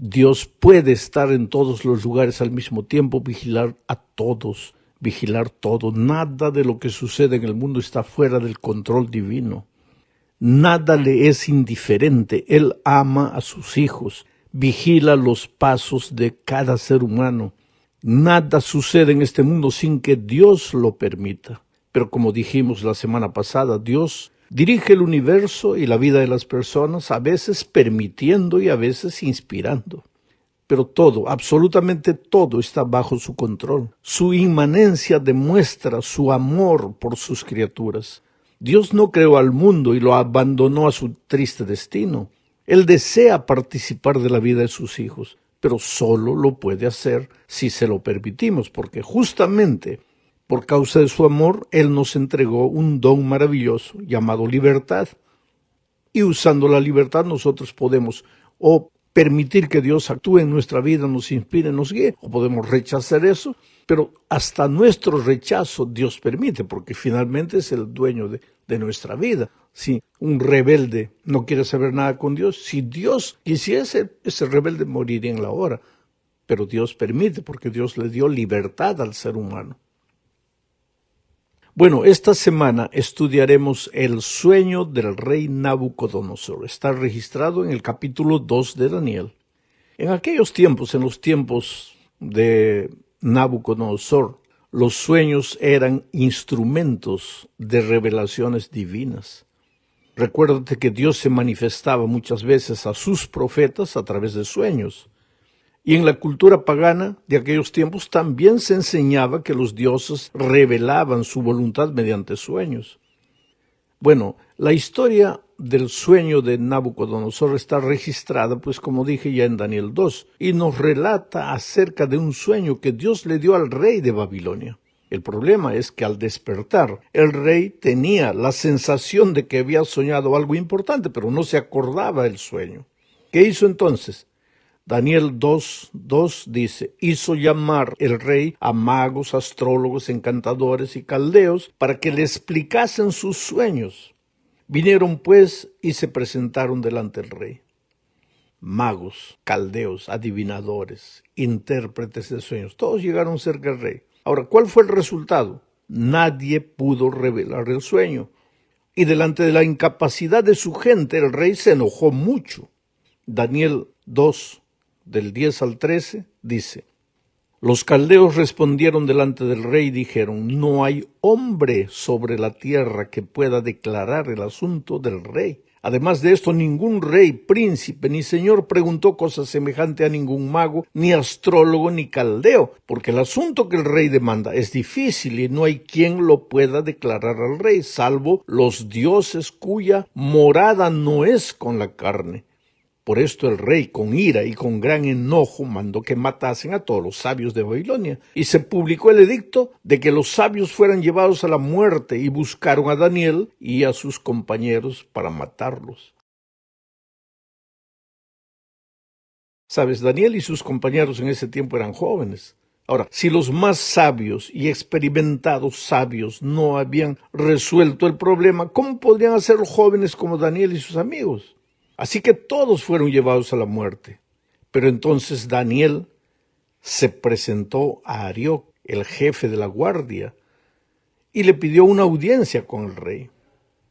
Dios puede estar en todos los lugares al mismo tiempo, vigilar a todos, vigilar todo. Nada de lo que sucede en el mundo está fuera del control divino. Nada le es indiferente. Él ama a sus hijos, vigila los pasos de cada ser humano. Nada sucede en este mundo sin que Dios lo permita. Pero como dijimos la semana pasada, Dios dirige el universo y la vida de las personas, a veces permitiendo y a veces inspirando. Pero todo, absolutamente todo está bajo su control. Su inmanencia demuestra su amor por sus criaturas. Dios no creó al mundo y lo abandonó a su triste destino. Él desea participar de la vida de sus hijos, pero solo lo puede hacer si se lo permitimos, porque justamente por causa de su amor, Él nos entregó un don maravilloso llamado libertad. Y usando la libertad nosotros podemos o permitir que Dios actúe en nuestra vida, nos inspire, nos guíe, o podemos rechazar eso, pero hasta nuestro rechazo Dios permite, porque finalmente es el dueño de nuestra vida. Si un rebelde no quiere saber nada con Dios, si Dios quisiese, ese rebelde moriría en la hora, pero Dios permite, porque Dios le dio libertad al ser humano. Bueno, esta semana estudiaremos el sueño del rey Nabucodonosor. Está registrado en el capítulo 2 de Daniel. En aquellos tiempos, en los tiempos de Nabucodonosor, los sueños eran instrumentos de revelaciones divinas. Recuérdate que Dios se manifestaba muchas veces a sus profetas a través de sueños. Y en la cultura pagana de aquellos tiempos también se enseñaba que los dioses revelaban su voluntad mediante sueños. Bueno, la historia del sueño de Nabucodonosor está registrada, pues como dije ya en Daniel 2, y nos relata acerca de un sueño que Dios le dio al rey de Babilonia. El problema es que al despertar, el rey tenía la sensación de que había soñado algo importante, pero no se acordaba del sueño. ¿Qué hizo entonces? Daniel 2:2 dice, hizo llamar el rey a magos, astrólogos, encantadores y caldeos para que le explicasen sus sueños. Vinieron pues y se presentaron delante del rey. Magos, caldeos, adivinadores, intérpretes de sueños, todos llegaron cerca del rey. Ahora, ¿cuál fue el resultado? Nadie pudo revelar el sueño. Y delante de la incapacidad de su gente, el rey se enojó mucho. Daniel 2, del 10 al 13, dice, los caldeos respondieron delante del rey y dijeron, no hay hombre sobre la tierra que pueda declarar el asunto del rey. Además de esto, ningún rey, príncipe ni señor preguntó cosa semejante a ningún mago, ni astrólogo, ni caldeo, porque el asunto que el rey demanda es difícil y no hay quien lo pueda declarar al rey, salvo los dioses cuya morada no es con la carne. Por esto el rey, con ira y con gran enojo, mandó que matasen a todos los sabios de Babilonia. Y se publicó el edicto de que los sabios fueran llevados a la muerte, y buscaron a Daniel y a sus compañeros para matarlos. Sabes, Daniel y sus compañeros en ese tiempo eran jóvenes. Ahora, si los más sabios y experimentados sabios no habían resuelto el problema, ¿cómo podrían hacerlo jóvenes como Daniel y sus amigos? Así que todos fueron llevados a la muerte. Pero entonces Daniel se presentó a Arioc, el jefe de la guardia, y le pidió una audiencia con el rey.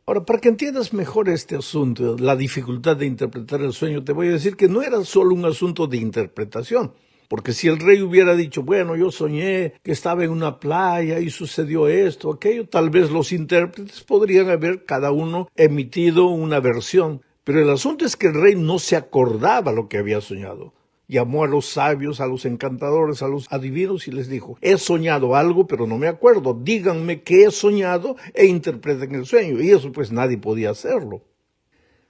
Ahora, para que entiendas mejor este asunto, la dificultad de interpretar el sueño, te voy a decir que no era solo un asunto de interpretación. Porque si el rey hubiera dicho, bueno, yo soñé que estaba en una playa y sucedió esto, aquello, tal vez los intérpretes podrían haber cada uno emitido una versión. Pero el asunto es que el rey no se acordaba lo que había soñado. Llamó a los sabios, a los encantadores, a los adivinos y les dijo, he soñado algo, pero no me acuerdo. Díganme qué he soñado e interpreten el sueño. Y eso pues nadie podía hacerlo.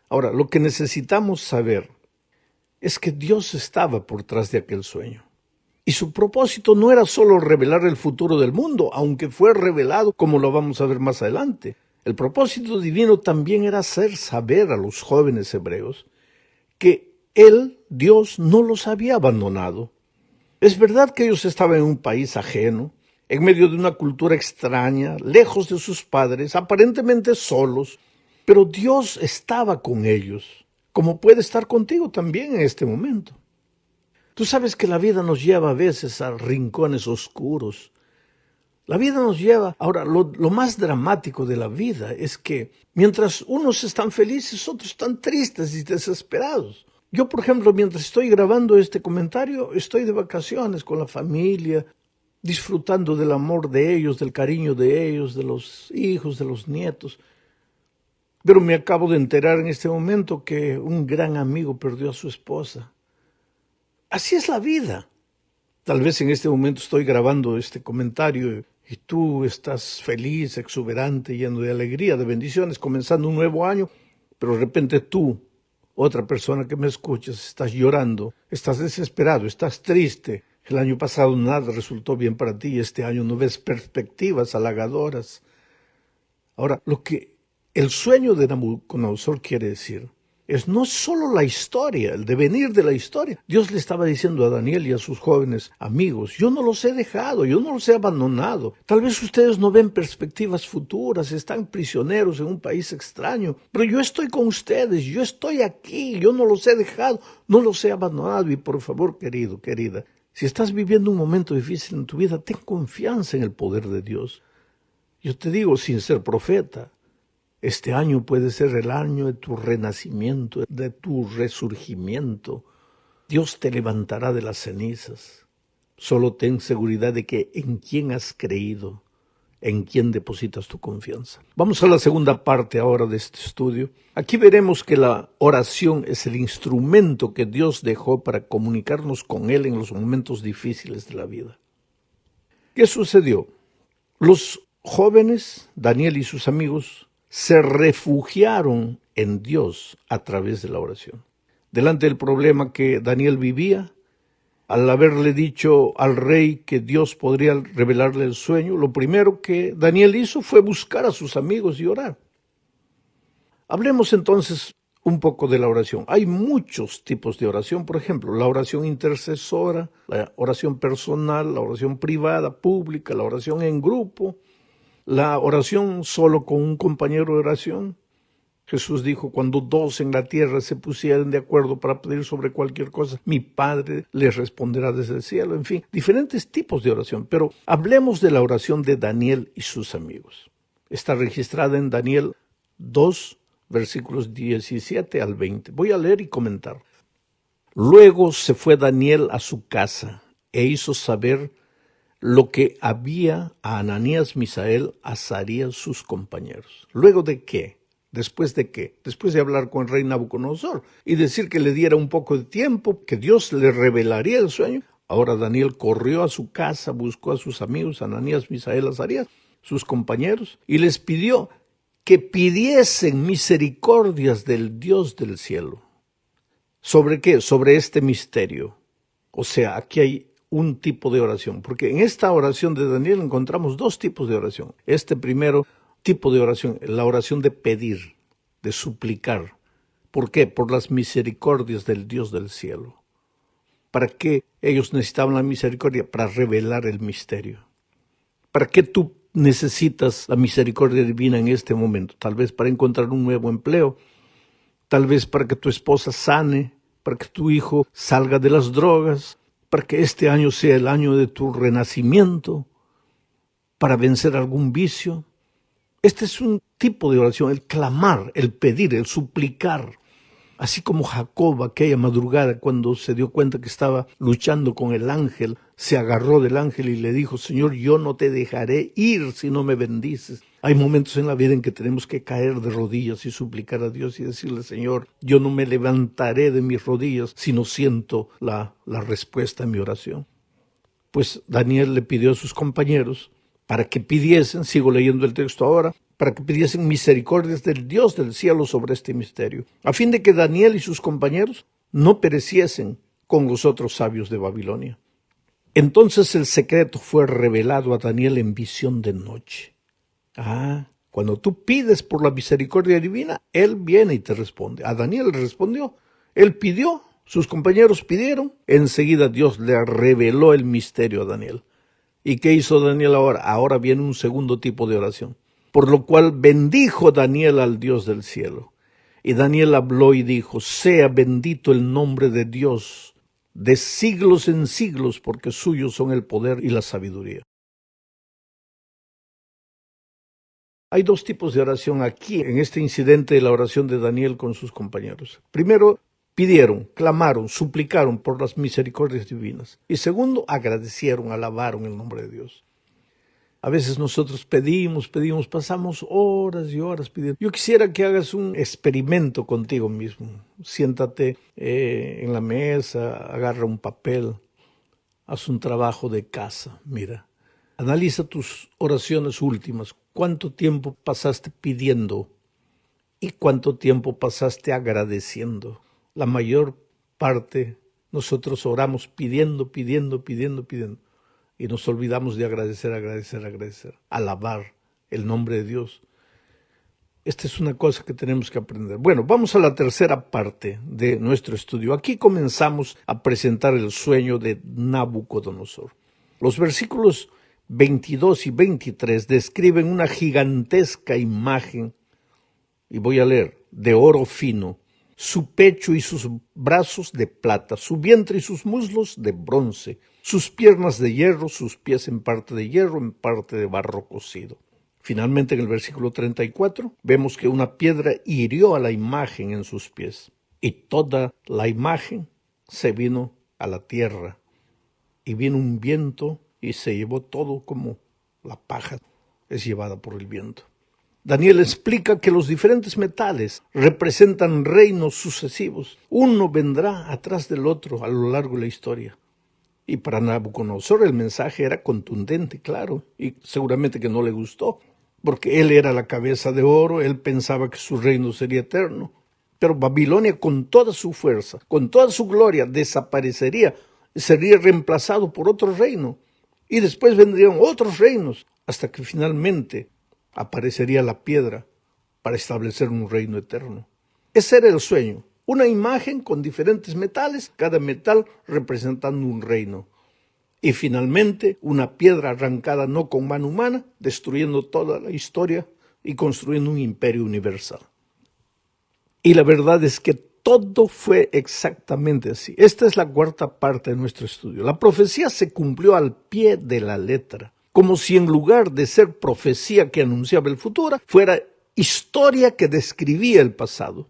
Ahora, lo que necesitamos saber es que Dios estaba por detrás de aquel sueño. Y su propósito no era solo revelar el futuro del mundo, aunque fue revelado, como lo vamos a ver más adelante. El propósito divino también era hacer saber a los jóvenes hebreos que Él, Dios, no los había abandonado. Es verdad que ellos estaban en un país ajeno, en medio de una cultura extraña, lejos de sus padres, aparentemente solos, pero Dios estaba con ellos, como puede estar contigo también en este momento. Tú sabes que la vida nos lleva a veces a rincones oscuros. La vida nos lleva... Ahora, lo más dramático de la vida es que mientras unos están felices, otros están tristes y desesperados. Yo, por ejemplo, mientras estoy grabando este comentario, estoy de vacaciones con la familia, disfrutando del amor de ellos, del cariño de ellos, de los hijos, de los nietos. Pero me acabo de enterar en este momento que un gran amigo perdió a su esposa. Así es la vida. Tal vez en este momento estoy grabando este comentario y tú estás feliz, exuberante, lleno de alegría, de bendiciones, comenzando un nuevo año, pero de repente tú, otra persona que me escuchas, estás llorando, estás desesperado, estás triste. El año pasado nada resultó bien para ti y este año no ves perspectivas halagadoras. Ahora, lo que el sueño de Nabucodonosor quiere decir es no solo la historia, el devenir de la historia. Dios le estaba diciendo a Daniel y a sus jóvenes amigos, yo no los he dejado, yo no los he abandonado. Tal vez ustedes no ven perspectivas futuras, están prisioneros en un país extraño, pero yo estoy con ustedes, yo estoy aquí, yo no los he dejado, no los he abandonado. Y por favor, querido, querida, si estás viviendo un momento difícil en tu vida, ten confianza en el poder de Dios. Yo te digo sin ser profeta, este año puede ser el año de tu renacimiento, de tu resurgimiento. Dios te levantará de las cenizas. Solo ten seguridad de que en quién has creído, en quién depositas tu confianza. Vamos a la segunda parte ahora de este estudio. Aquí veremos que la oración es el instrumento que Dios dejó para comunicarnos con Él en los momentos difíciles de la vida. ¿Qué sucedió? Los jóvenes, Daniel y sus amigos, se refugiaron en Dios a través de la oración. Delante del problema que Daniel vivía, al haberle dicho al rey que Dios podría revelarle el sueño, lo primero que Daniel hizo fue buscar a sus amigos y orar. Hablemos entonces un poco de la oración. Hay muchos tipos de oración, por ejemplo, la oración intercesora, la oración personal, la oración privada, pública, la oración en grupo, la oración solo con un compañero de oración. Jesús dijo, cuando dos en la tierra se pusieran de acuerdo para pedir sobre cualquier cosa, mi Padre les responderá desde el cielo. En fin, diferentes tipos de oración. Pero hablemos de la oración de Daniel y sus amigos. Está registrada en Daniel 2, versículos 17 al 20. Voy a leer y comentar. Luego se fue Daniel a su casa e hizo saber lo que había a Ananías, Misael, Azarías, sus compañeros. ¿Luego de qué? ¿Después de qué? Después de hablar con el rey Nabucodonosor y decir que le diera un poco de tiempo, que Dios le revelaría el sueño. Ahora Daniel corrió a su casa, buscó a sus amigos, Ananías, Misael, Azarías, sus compañeros, y les pidió que pidiesen misericordias del Dios del cielo. ¿Sobre qué? Sobre este misterio. O sea, aquí hay un tipo de oración, porque en esta oración de Daniel encontramos dos tipos de oración. Este primero tipo de oración, la oración de pedir, de suplicar. ¿Por qué? Por las misericordias del Dios del cielo. ¿Para qué ellos necesitaban la misericordia? Para revelar el misterio. ¿Para qué tú necesitas la misericordia divina en este momento? Tal vez para encontrar un nuevo empleo, tal vez para que tu esposa sane, para que tu hijo salga de las drogas, para que este año sea el año de tu renacimiento, para vencer algún vicio. Este es un tipo de oración, el clamar, el pedir, el suplicar. Así como Jacob aquella madrugada cuando se dio cuenta que estaba luchando con el ángel, se agarró del ángel y le dijo, Señor, yo no te dejaré ir si no me bendices. Hay momentos en la vida en que tenemos que caer de rodillas y suplicar a Dios y decirle, Señor, yo no me levantaré de mis rodillas si no siento la respuesta a mi oración. Pues Daniel le pidió a sus compañeros para que pidiesen, sigo leyendo el texto ahora, para que pidiesen misericordias del Dios del cielo sobre este misterio, a fin de que Daniel y sus compañeros no pereciesen con los otros sabios de Babilonia. Entonces el secreto fue revelado a Daniel en visión de noche. Cuando tú pides por la misericordia divina, Él viene y te responde. A Daniel le respondió, Él pidió, sus compañeros pidieron, enseguida Dios le reveló el misterio a Daniel. ¿Y qué hizo Daniel ahora? Ahora viene un segundo tipo de oración. Por lo cual bendijo Daniel al Dios del cielo. Y Daniel habló y dijo, sea bendito el nombre de Dios de siglos en siglos, porque suyos son el poder y la sabiduría. Hay dos tipos de oración aquí, en este incidente de la oración de Daniel con sus compañeros. Primero, pidieron, clamaron, suplicaron por las misericordias divinas. Y segundo, agradecieron, alabaron el nombre de Dios. A veces nosotros pedimos, pasamos horas y horas pidiendo. Yo quisiera que hagas un experimento contigo mismo. Siéntate en la mesa, agarra un papel, haz un trabajo de casa, mira. Analiza tus oraciones últimas. ¿Cuánto tiempo pasaste pidiendo? ¿Y cuánto tiempo pasaste agradeciendo? La mayor parte nosotros oramos pidiendo. Y nos olvidamos de agradecer. Alabar el nombre de Dios. Esta es una cosa que tenemos que aprender. Bueno, vamos a la tercera parte de nuestro estudio. Aquí comenzamos a presentar el sueño de Nabucodonosor. Los versículos 22 y 23 describen una gigantesca imagen, y voy a leer, de oro fino, su pecho y sus brazos de plata, su vientre y sus muslos de bronce, sus piernas de hierro, sus pies en parte de hierro, en parte de barro cocido. Finalmente, en el versículo 34, vemos que una piedra hirió a la imagen en sus pies, y toda la imagen se vino a la tierra, y vino un viento y se llevó todo como la paja es llevada por el viento. Daniel explica que los diferentes metales representan reinos sucesivos. Uno vendrá atrás del otro a lo largo de la historia. Y para Nabucodonosor el mensaje era contundente, claro, y seguramente que no le gustó, porque él era la cabeza de oro, él pensaba que su reino sería eterno. Pero Babilonia con toda su fuerza, con toda su gloria, desaparecería, sería reemplazado por otro reino. Y después vendrían otros reinos, hasta que finalmente aparecería la piedra para establecer un reino eterno. Ese era el sueño, una imagen con diferentes metales, cada metal representando un reino. Y finalmente una piedra arrancada no con mano humana, destruyendo toda la historia y construyendo un imperio universal. Y la verdad es que todo fue exactamente así. Esta es la cuarta parte de nuestro estudio. La profecía se cumplió al pie de la letra, como si en lugar de ser profecía que anunciaba el futuro, fuera historia que describía el pasado.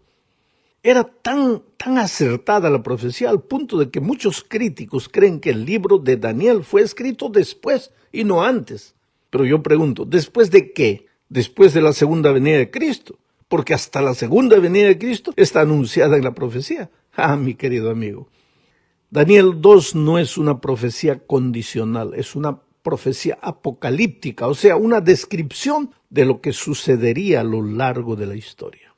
Era tan acertada la profecía al punto de que muchos críticos creen que el libro de Daniel fue escrito después y no antes. Pero yo pregunto, ¿después de qué? Después de la segunda venida de Cristo. Porque hasta la segunda venida de Cristo está anunciada en la profecía. Mi querido amigo. Daniel 2 no es una profecía condicional, es una profecía apocalíptica, o sea, una descripción de lo que sucedería a lo largo de la historia.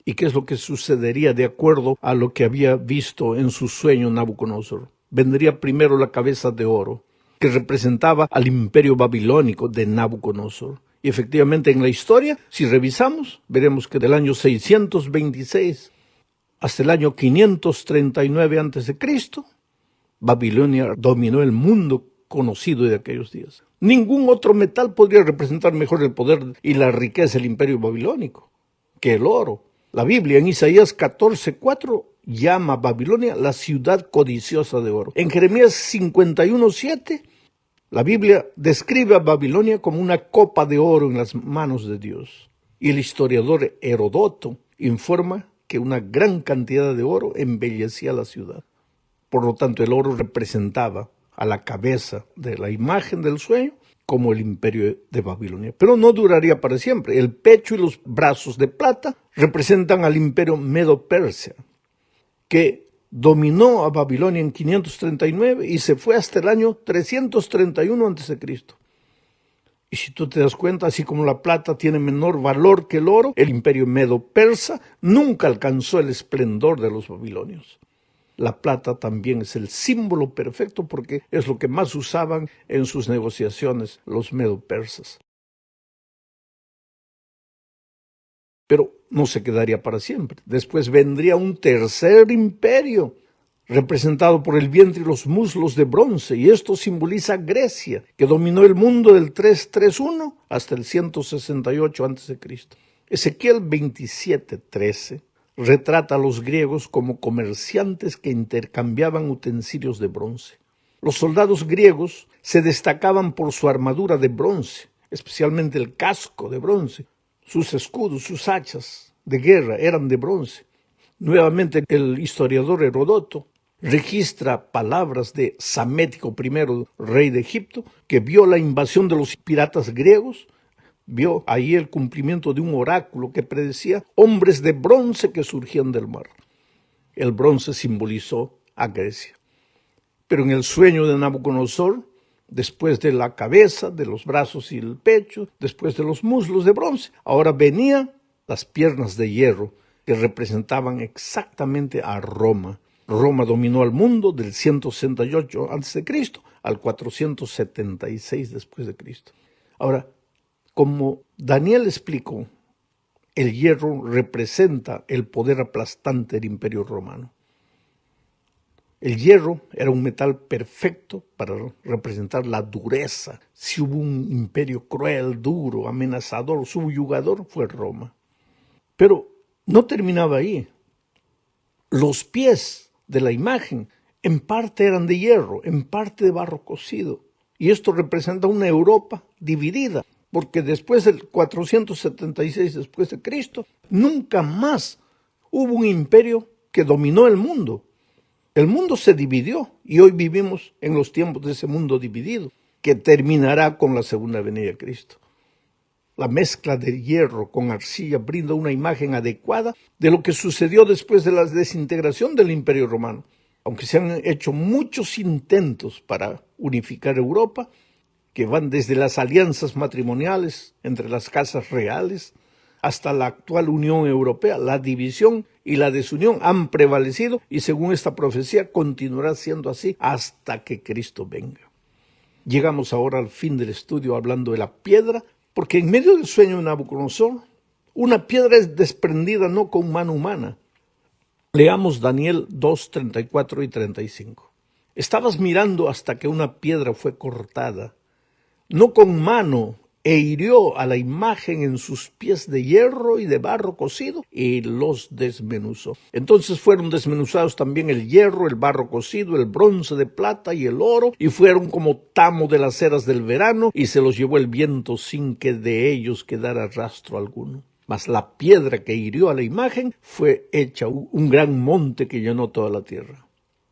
¿Y qué es lo que sucedería de acuerdo a lo que había visto en su sueño Nabucodonosor? Vendría primero la cabeza de oro, que representaba al imperio babilónico de Nabucodonosor. Y efectivamente en la historia, si revisamos, veremos que del año 626 hasta el año 539 a.C., Babilonia dominó el mundo conocido de aquellos días. Ningún otro metal podría representar mejor el poder y la riqueza del imperio babilónico que el oro. La Biblia en Isaías 14:4 llama a Babilonia la ciudad codiciosa de oro. En Jeremías 51:7 la Biblia describe a Babilonia como una copa de oro en las manos de Dios. Y el historiador Herodoto informa que una gran cantidad de oro embellecía la ciudad. Por lo tanto, el oro representaba a la cabeza de la imagen del sueño como el imperio de Babilonia. Pero no duraría para siempre. El pecho y los brazos de plata representan al imperio Medo-Persia, que dominó a Babilonia en 539 y se fue hasta el año 331 a.C. Y si tú te das cuenta, así como la plata tiene menor valor que el oro, el imperio medo-persa nunca alcanzó el esplendor de los babilonios. La plata también es el símbolo perfecto porque es lo que más usaban en sus negociaciones los medo-persas. Pero no se quedaría para siempre. Después vendría un tercer imperio, representado por el vientre y los muslos de bronce, y esto simboliza Grecia, que dominó el mundo del 331 hasta el 168 a.C. Ezequiel 27:13 retrata a los griegos como comerciantes que intercambiaban utensilios de bronce. Los soldados griegos se destacaban por su armadura de bronce, especialmente el casco de bronce. Sus escudos, sus hachas de guerra eran de bronce. Nuevamente el historiador Heródoto registra palabras de Psamético I, rey de Egipto, que vio la invasión de los piratas griegos, vio ahí el cumplimiento de un oráculo que predecía hombres de bronce que surgían del mar. El bronce simbolizó a Grecia. Pero en el sueño de Nabucodonosor, después de la cabeza, de los brazos y el pecho, después de los muslos de bronce, ahora venían las piernas de hierro que representaban exactamente a Roma. Roma dominó al mundo del 168 a.C. al 476 después de Cristo. Ahora, como Daniel explicó, el hierro representa el poder aplastante del Imperio Romano. El hierro era un metal perfecto para representar la dureza. Si hubo un imperio cruel, duro, amenazador, subyugador, fue Roma. Pero no terminaba ahí. Los pies de la imagen en parte eran de hierro, en parte de barro cocido. Y esto representa una Europa dividida, porque después del 476 después de Cristo, nunca más hubo un imperio que dominó el mundo. El mundo se dividió y hoy vivimos en los tiempos de ese mundo dividido, que terminará con la segunda venida de Cristo. La mezcla de hierro con arcilla brinda una imagen adecuada de lo que sucedió después de la desintegración del Imperio Romano. Aunque se han hecho muchos intentos para unificar Europa, que van desde las alianzas matrimoniales entre las casas reales hasta la actual Unión Europea, la división y la desunión han prevalecido y según esta profecía continuará siendo así hasta que Cristo venga. Llegamos ahora al fin del estudio hablando de la piedra, porque en medio del sueño de Nabucodonosor, una piedra es desprendida no con mano humana. Leamos Daniel 2, 34 y 35. Estabas mirando hasta que una piedra fue cortada, no con mano, e hirió a la imagen en sus pies de hierro y de barro cocido, y los desmenuzó. Entonces fueron desmenuzados también el hierro, el barro cocido, el bronce de plata y el oro, y fueron como tamo de las eras del verano, y se los llevó el viento sin que de ellos quedara rastro alguno. Mas la piedra que hirió a la imagen fue hecha un gran monte que llenó toda la tierra.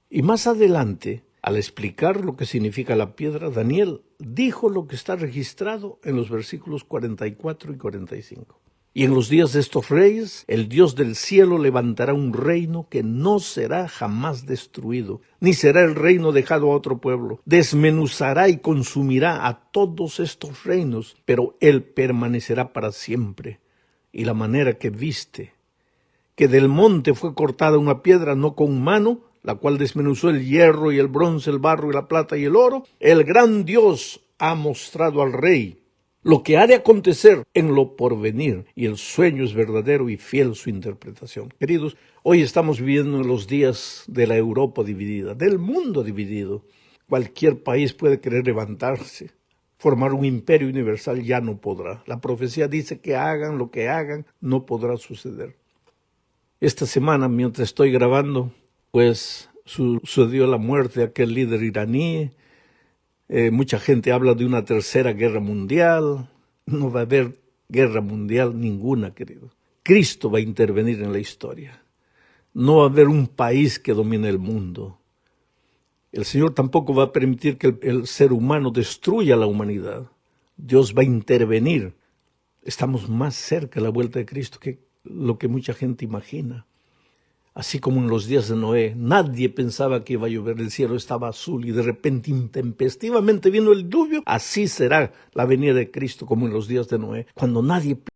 Y más adelante, al explicar lo que significa la piedra, Daniel dijo lo que está registrado en los versículos 44 y 45. Y en los días de estos reyes, el Dios del cielo levantará un reino que no será jamás destruido, ni será el reino dejado a otro pueblo. Desmenuzará y consumirá a todos estos reinos, pero él permanecerá para siempre. Y la manera que viste, que del monte fue cortada una piedra no con mano, la cual desmenuzó el hierro y el bronce, el barro y la plata y el oro, el gran Dios ha mostrado al rey lo que ha de acontecer en lo porvenir, y el sueño es verdadero y fiel su interpretación. Queridos, hoy estamos viviendo en los días de la Europa dividida, del mundo dividido. Cualquier país puede querer levantarse, formar un imperio universal, ya no podrá. La profecía dice que hagan lo que hagan, no podrá suceder. Esta semana, mientras estoy grabando, pues sucedió la muerte de aquel líder iraní. Mucha gente habla de una tercera guerra mundial. No va a haber guerra mundial ninguna, querido. Cristo va a intervenir en la historia. No va a haber un país que domine el mundo. El Señor tampoco va a permitir que el ser humano destruya a la humanidad. Dios va a intervenir. Estamos más cerca de la vuelta de Cristo que lo que mucha gente imagina. Así como en los días de Noé, nadie pensaba que iba a llover, el cielo estaba azul y de repente intempestivamente vino el diluvio. Así será la venida de Cristo como en los días de Noé, cuando nadie